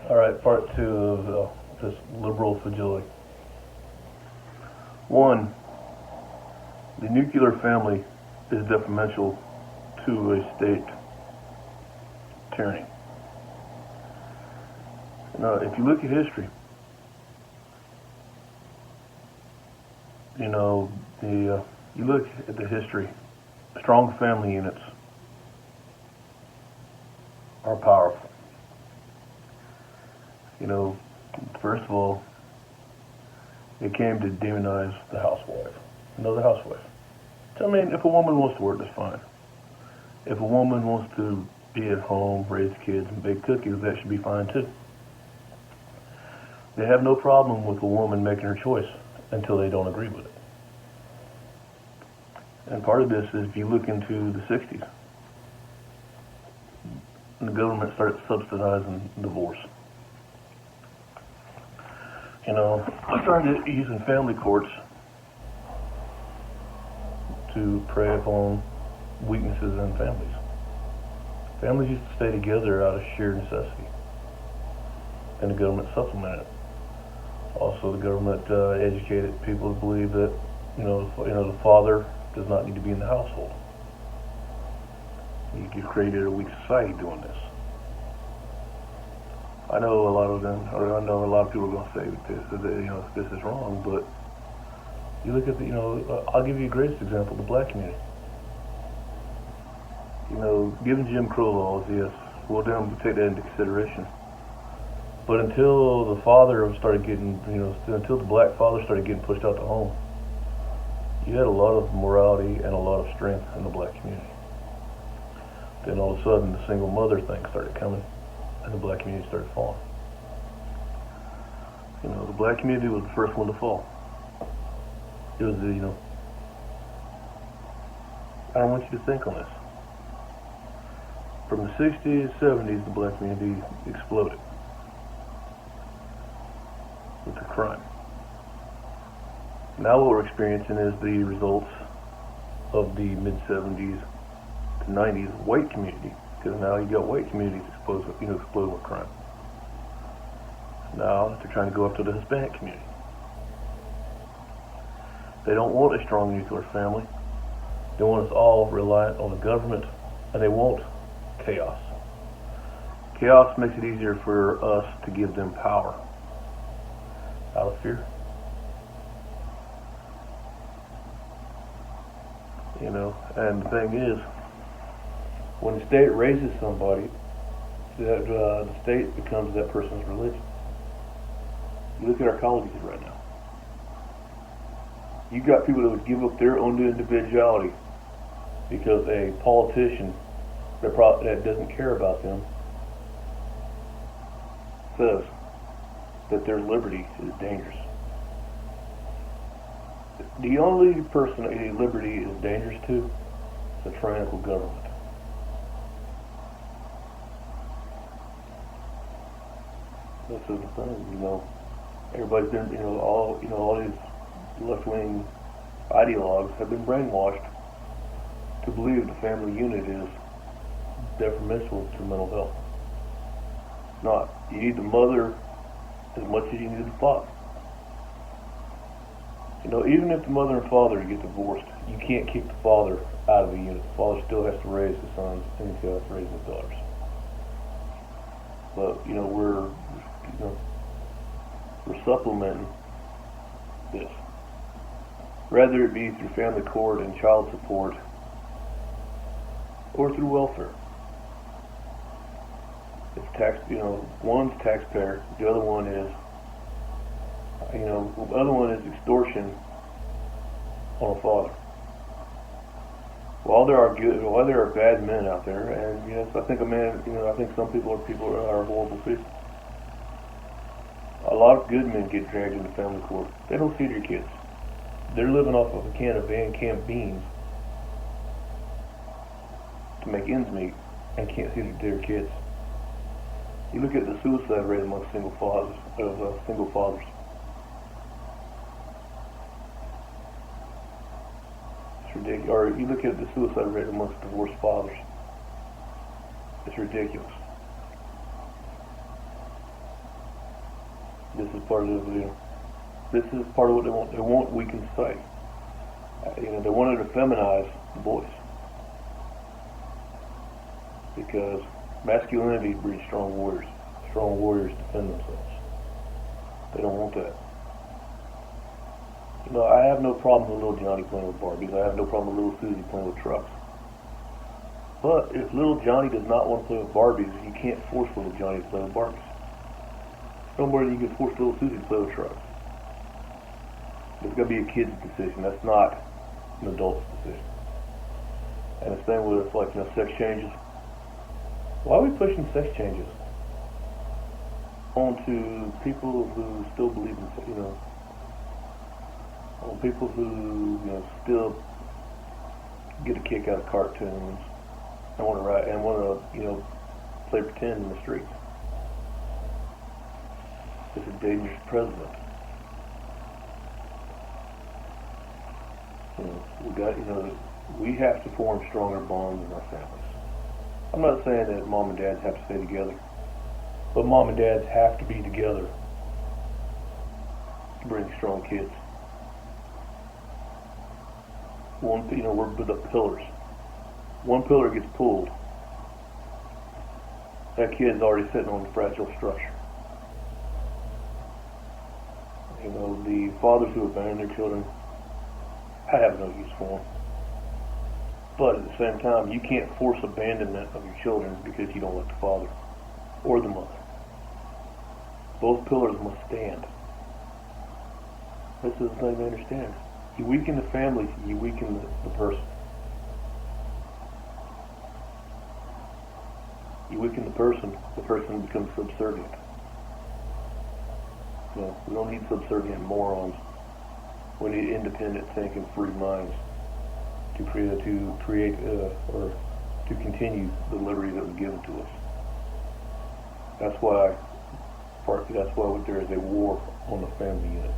All right, part two of this liberal fragility. One, the nuclear family is detrimental to a state tyranny. Now, if you look at history, you look at the history, strong family units are powerful. First of all, it came to demonize the housewife. The housewife. So, if a woman wants to work, that's fine. If a woman wants to be at home, raise kids, and bake cookies, that should be fine too. They have no problem with a woman making her choice until they don't agree with it. And part of this is if you look into the 60s, the government started subsidizing divorce. I started using family courts to prey upon weaknesses in families. Families used to stay together out of sheer necessity, and the government supplemented it. Also, the government educated people to believe that the father does not need to be in the household. You created a weak society doing this. I know a lot of people are going to say that this is wrong, but you look at I'll give you the greatest example: the black community. Given Jim Crow laws, yes, we'll then take that into consideration. But until the black father started getting pushed out the home, you had a lot of morality and a lot of strength in the black community. Then all of a sudden, the single mother thing started coming, and the black community started falling. The black community was the first one to fall. It was I don't want you to think on this. From the 60s, 70s, the black community exploded with the crime. Now what we're experiencing is the results of the mid-70s to 90s white community, because now you got white communities explode with crime. Now they're trying to go after the Hispanic community. They don't want a strong nuclear family. They want us all reliant on the government, and they want chaos. Chaos makes it easier for us to give them power out of fear. And the thing is, when the state raises somebody, the state becomes that person's religion. You look at our colleges right now. You got people that would give up their own individuality because a politician that doesn't care about them says that their liberty is dangerous. The only person a liberty is dangerous to is a tyrannical government. This is the thing, everybody's been, all these left-wing ideologues have been brainwashed to believe the family unit is detrimental to mental health. It's not. You need the mother as much as you need the father. Even if the mother and father get divorced, you can't keep the father out of the unit. The father still has to raise his sons, and he still has to raise his daughters. But we're supplementing this, whether it be through family court and child support, or through welfare. It's one's taxpayer, the other one is, the other one is extortion on a father. While there are bad men out there, and yes, I think some people are horrible people. A lot of good men get dragged into family court. They don't feed their kids. They're living off of a can of Van Camp beans to make ends meet, and can't see their kids. You look at the suicide rate among single fathers. It's ridiculous. Or you look at the suicide rate amongst divorced fathers. It's ridiculous. This is part of this is part of what they want. They want weakened society. They wanted to feminize the boys because masculinity breeds strong warriors. Strong warriors defend themselves. They don't want that. I have no problem with little Johnny playing with Barbies. I have no problem with little Susie playing with trucks. But if little Johnny does not want to play with Barbies, you can't force little Johnny to play with Barbies. No more than you can force little Susie to play with trucks. It's got to be a kid's decision. That's not an adult's decision. And the same with sex changes. Why are we pushing sex changes onto people who still believe in, on people who still get a kick out of cartoons and want to write and want to play pretend in the streets? It's a dangerous precedent. We have to form stronger bonds in our families. I'm not saying that mom and dads have to stay together, but mom and dads have to be together to bring strong kids. We're the pillars. One pillar gets pulled, that kid's already sitting on a fragile structure. The fathers who abandon their children, I have no use for them. But at the same time, you can't force abandonment of your children because you don't like the father or the mother. Both pillars must stand. This is the thing to understand. You weaken the family, you weaken the person. You weaken the person becomes subservient. We don't need subservient morons. We need independent thinking, free minds to create or to continue the liberty that was given to us. That's why there is a war on the family unit.